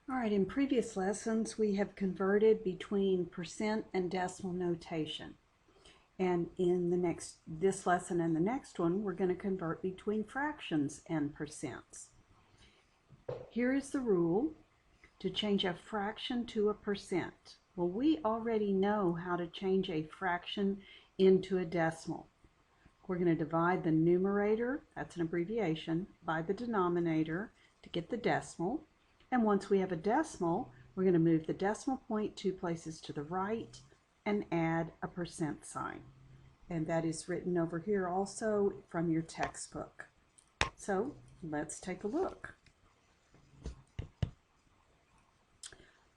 All right, in previous lessons, we have converted between percent and decimal notation. And in this lesson and the next one, we're going to convert between fractions and percents. Here is the rule to change a fraction to a percent. Well, we already know how to change a fraction into a decimal. We're going to divide the numerator, that's an abbreviation, by the denominator to get the decimal. And once we have a decimal, we're going to move the decimal point 2 places to the right and add a percent sign. And that is written over here also from your textbook. So let's take a look.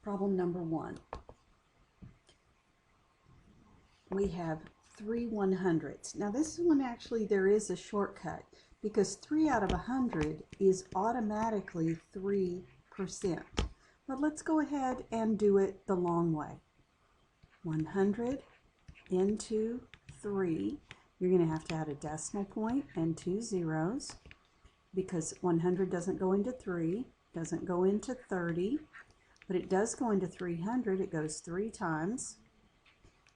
Problem number 1. We have 3 100ths. Now this one actually there is a shortcut because 3 out of 100 is automatically 3%. But let's go ahead and do it the long way. 100 into 3. You're going to have to add a decimal point and 2 zeros because 100 doesn't go into 3, doesn't go into 30, but it does go into 300. It goes 3 times.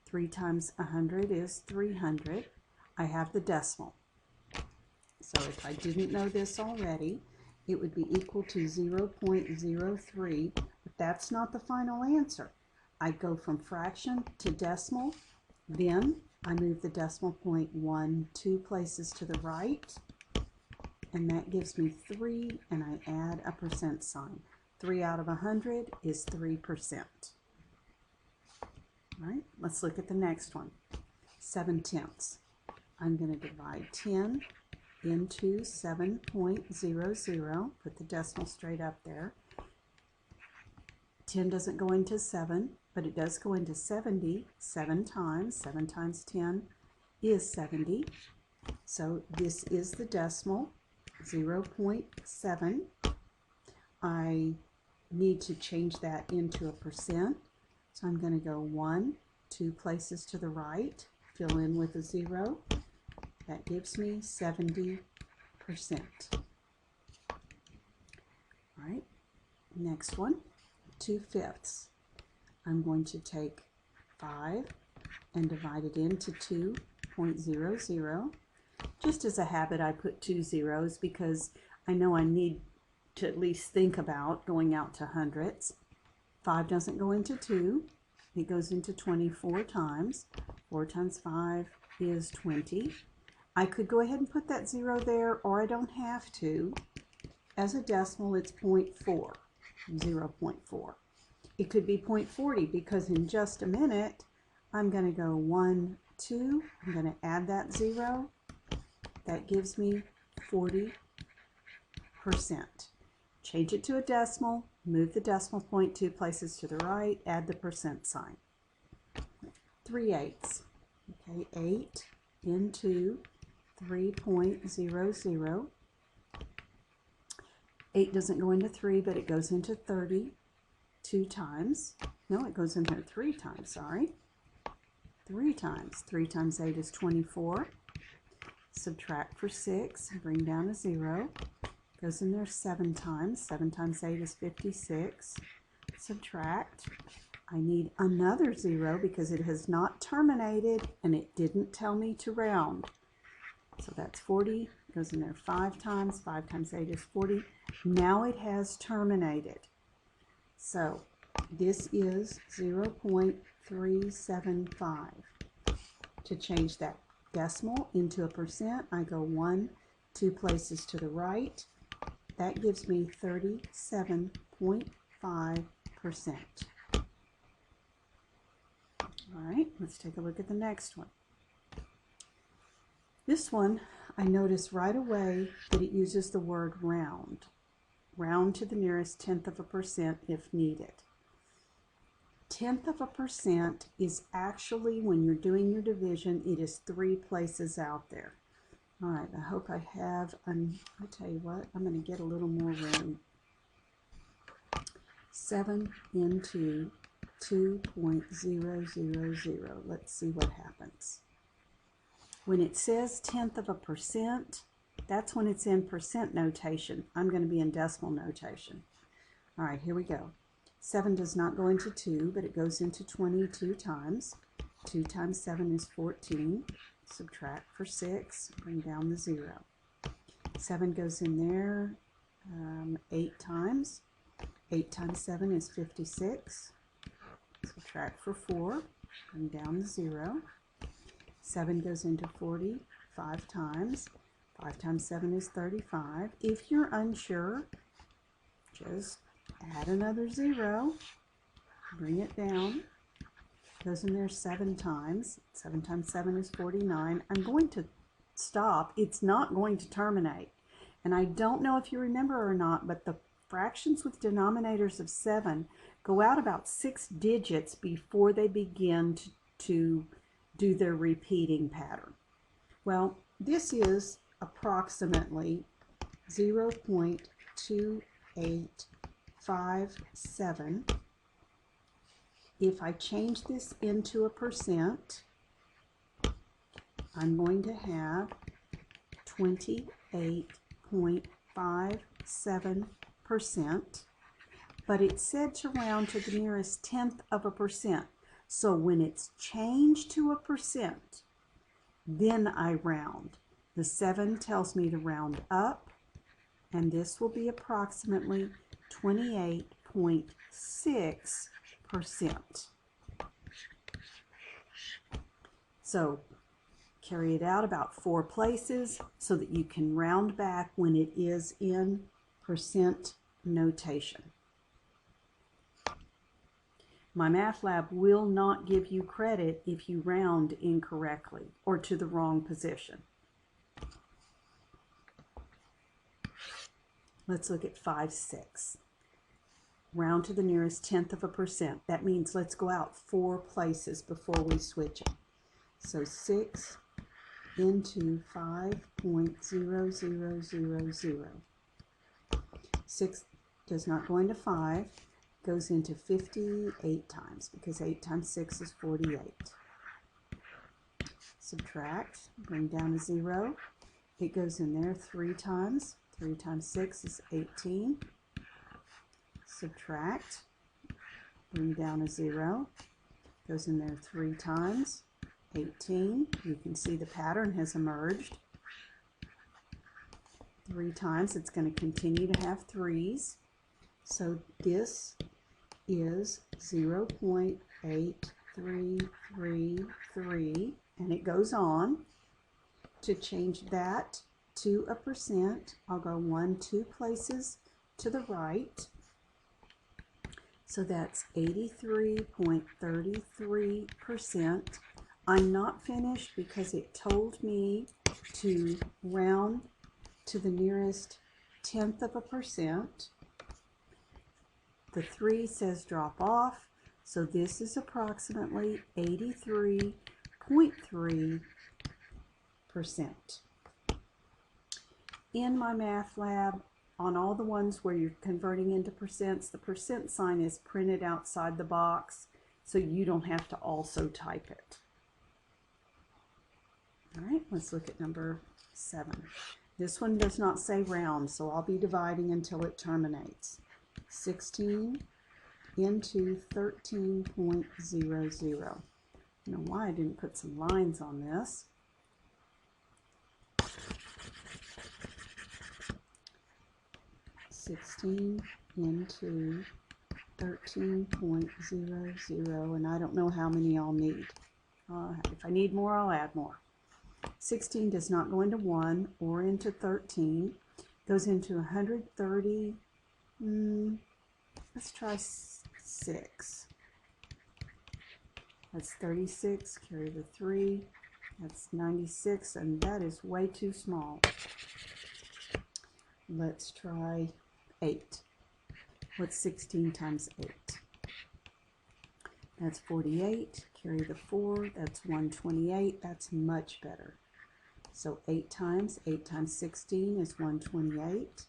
3 times 100 is 300. I have the decimal. So if I didn't know this already, it would be equal to 0.03, but that's not the final answer. I go from fraction to decimal, then I move the decimal point 2 places to the right, and that gives me 3, and I add a percent sign. 3 out of 100 is 3%. All right, let's look at the next one. 7/10. I'm going to divide 10 into 7.00, put the decimal straight up there. 10 doesn't go into 7, but it does go into 70 7 times. 7 times 10 is 70. So this is the decimal, 0.7. I need to change that into a percent. So I'm going to go 1, 2 places to the right, fill in with a 0. That gives me 70%. All right, next one, 2/5. I'm going to take 5 and divide it into 2.00. Just as a habit, I put 2 zeros because I know I need to at least think about going out to hundreds. 5 doesn't go into 2. It goes into 24 times. 4 times 5 is 20. I could go ahead and put that 0 there, or I don't have to. As a decimal, it's 0.4, 0.4. It could be 0.40 because in just a minute, I'm going to go 1, 2. I'm going to add that 0. That gives me 40%. Change it to a decimal, move the decimal point 2 places to the right, add the percent sign. 3/8. Okay, 8 into 3.00. 8 doesn't go into 3, but it goes into 30 2 times. No, it goes into 3 times, sorry. 3 times. 3 times 8 is 24. Subtract for 6 and bring down a 0. Goes in there 7 times. 7 times 8 is 56. Subtract. I need another 0 because it has not terminated and it didn't tell me to round. So that's 40. Goes in there 5 times. 5 times 8 is 40. Now it has terminated. So this is 0.375. To change that decimal into a percent, I go 1, 2 places to the right. That gives me 37.5%. All right, let's take a look at the next one. This one, I notice right away that it uses the word round. Round to the nearest 1/10 of a percent if needed. 1/10 of a percent is actually, when you're doing your division, it is 3 places out there. All right, I hope I have, I'll tell you what, I'm going to get a little more room. 7 into 2.000. Let's see what happens. When it says 1/10 of a percent, That's when it's in percent notation. I'm going to be in decimal notation. All right, here we go. 7 does not go into 2, but it goes into 22 times. 2 times 7 is 14. Subtract for 6, bring down the 0. 7 goes in there 8 times. 8 times 7 is 56. Subtract for 4, bring down the 0. 7 goes into 40 5 times. 5 times 7 is 35. If you're unsure, just add another 0, bring it down. Goes in there 7 times. 7 times 7 is 49. I'm going to stop. It's not going to terminate. And I don't know if you remember or not, but the fractions with denominators of 7 go out about 6 digits before they begin to do their repeating pattern. Well, this is approximately 0.2857. If I change this into a percent, I'm going to have 28.57%, but it said to round to the nearest tenth of a percent. So when it's changed to a percent, then I round. The 7 tells me to round up, and this will be approximately 28.6%. So carry it out about 4 places so that you can round back when it is in percent notation. My math lab will not give you credit if you round incorrectly or to the wrong position. Let's look at 5, 6. Round to the nearest tenth of a percent. That means let's go out 4 places before we switch it. So 6 into 5.0000. 6 does not go into 5. Goes into 58 times because 8 times 6 is 48. Subtract, bring down a 0. It goes in there 3 times. 3 times 6 is 18. Subtract, bring down a 0. Goes in there 3 times. 18. You can see the pattern has emerged. 3 times. It's going to continue to have 3's. So this is 0.8333, and it goes on. To change that to a percent, I'll go 2 places to the right. So that's 83.33%. I'm not finished because it told me to round to the nearest tenth of a percent. The 3 says drop off, so this is approximately 83.3%. In my math lab, on all the ones where you're converting into percents, the percent sign is printed outside the box, so you don't have to also type it. All right, let's look at number 7. This one does not say round, so I'll be dividing until it terminates. 16 into 13.00. I don't know why I didn't put some lines on this. into 13.00, and I don't know how many I'll need. If I need more, I'll add more. 16 does not go into 1 or into 13. Goes into 130. Let's try 6. That's 36. Carry the 3. That's 96, and that is way too small. Let's try 8. What's 16 times 8? That's 48. Carry the 4. That's 128. That's much better. So 8 times 16 is 128.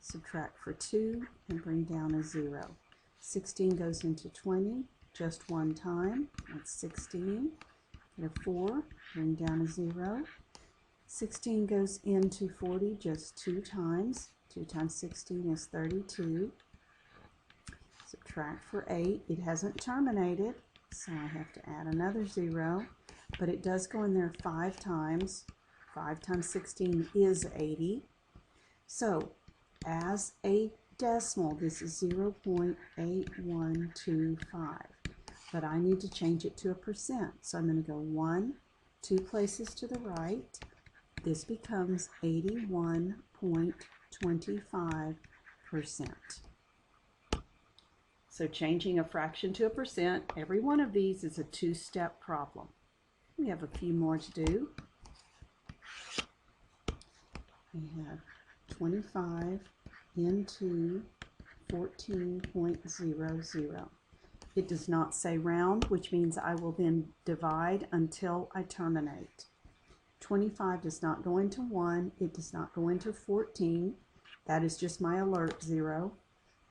Subtract for 2 and bring down a 0. 16 goes into 20 just 1 time. That's 16. Get a 4, bring down a 0. 16 goes into 40 just 2 times. 2 times 16 is 32. Subtract for 8. It hasn't terminated, so I have to add another 0, but it does go in there 5 times. 5 times 16 is 80. So as a decimal, this is 0.8125, but I need to change it to a percent. So I'm going to go 1, 2 places to the right. This becomes 81.25%. So changing a fraction to a percent, every one of these is a two-step problem. We have a few more to do. We have 25 into 14.00. It does not say round, which means I will then divide until I terminate. 25 does not go into 1. It does not go into 14. That is just my alert 0.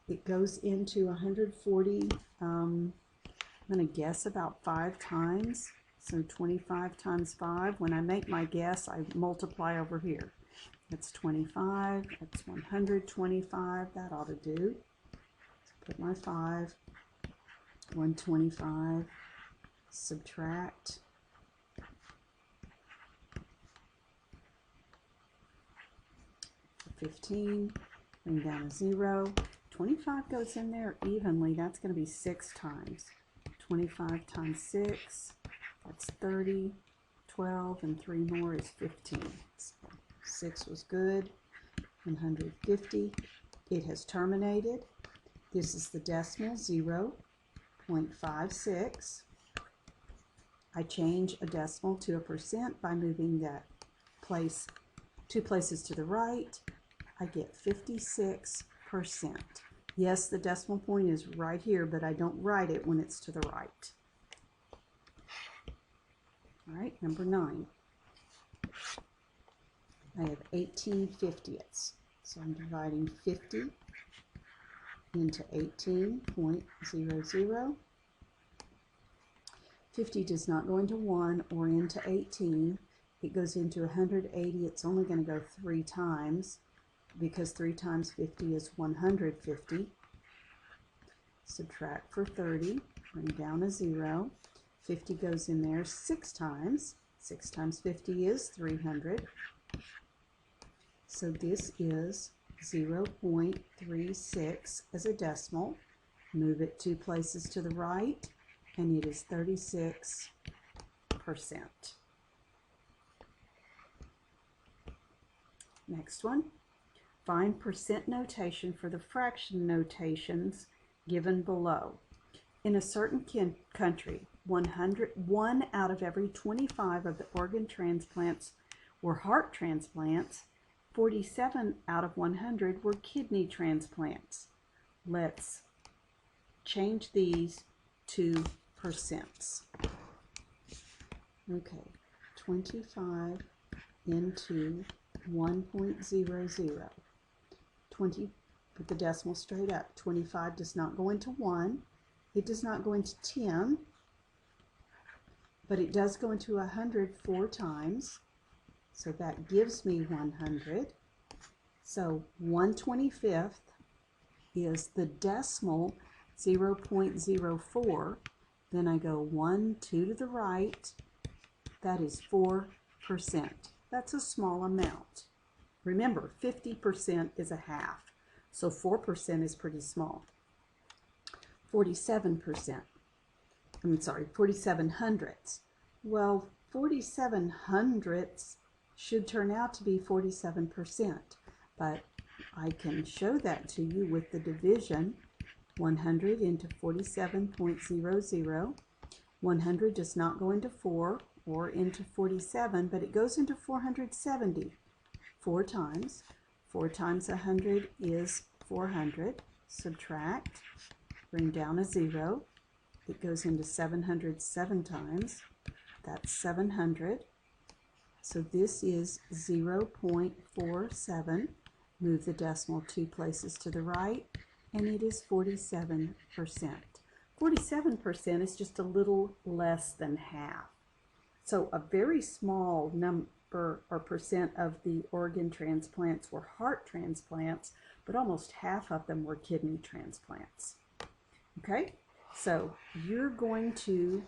It goes into 140, I'm going to guess about 5 times. So 25 times 5. When I make my guess, I multiply over here. That's 25. That's 125. That ought to do. So put my 5. 125. Subtract. $15. Bring down a 0. 25 goes in there evenly. That's going to be 6 times. 25 times 6. That's 30. 12 and 3 more is 15. 6 was good. 150. It has terminated. This is the decimal 0.56. I change a decimal to a percent by moving that place 2 places to the right. I get 56%. Yes, the decimal point is right here, but I don't write it when it's to the right. All right, number 9. I have 18/50ths. So I'm dividing 50 into 18.00. 50 does not go into 1 or into 18. It goes into 180. It's only going to go 3 times because 3 times 50 is 150. Subtract for 30. Bring down a 0. 50 goes in there 6 times. 6 times 50 is 300. So this is 0.36 as a decimal. Move it 2 places to the right, and it is 36%. Next one. Find percent notation for the fraction notations given below. In a certain country, 1 out of every 25 of the organ transplants were heart transplants. 47 out of 100 were kidney transplants. Let's change these to percents. Okay, 25 into 1.00. 20, put the decimal straight up. 25 does not go into 1. It does not go into 10, but it does go into 100 4 times. So that gives me 100. So 1/25 is the decimal 0.04. Then I go 1, 2 to the right. That is 4%. That's a small amount. Remember, 50% is a half. So 4% is pretty small. 47%. 47 hundredths. Well, 47 hundredths should turn out to be 47%, but I can show that to you with the division. 100 into 47.00. 100 does not go into 4 or into 47, but it goes into 470 4 times. 4 times 100 is 400. Subtract, bring down a 0. It goes into 700 7 times. That's 700. So this is 0.47. Move the decimal 2 places to the right, and it is 47%. 47% is just a little less than half. So a very small number or percent of the organ transplants were heart transplants, but almost half of them were kidney transplants. Okay, so you're going to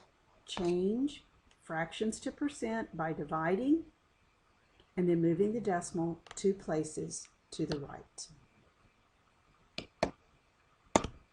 change fractions to percent by dividing and then moving the decimal 2 places to the right.